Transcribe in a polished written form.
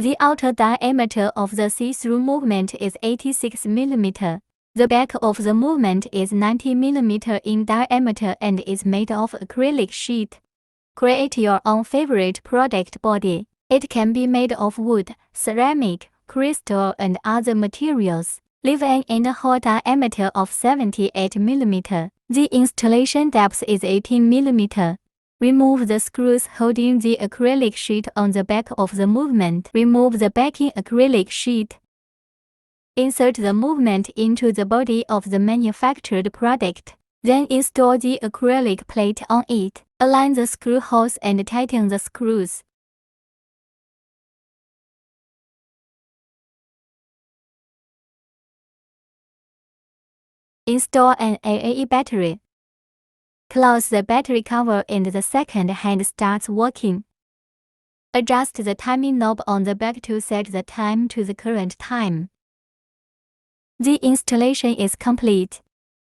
The outer diameter of the see-through movement is 86 mm. The back of the movement is 90 mm in diameter and is made of acrylic sheet. Create your own favorite product body. It can be made of wood, ceramic, crystal, and other materials. Leave an in-hole diameter of 78 mm. The installation depth is 18 mm. Remove the screws holding the acrylic sheet on the back of the movement. Remove the backing acrylic sheet. Insert the movement into the body of the manufactured product. Then install the acrylic plate on it. Align the screw holes and tighten the screws. Install an AA battery. Close the battery cover and the second hand starts working. Adjust the timing knob on the back to set the time to the current time. The installation is complete.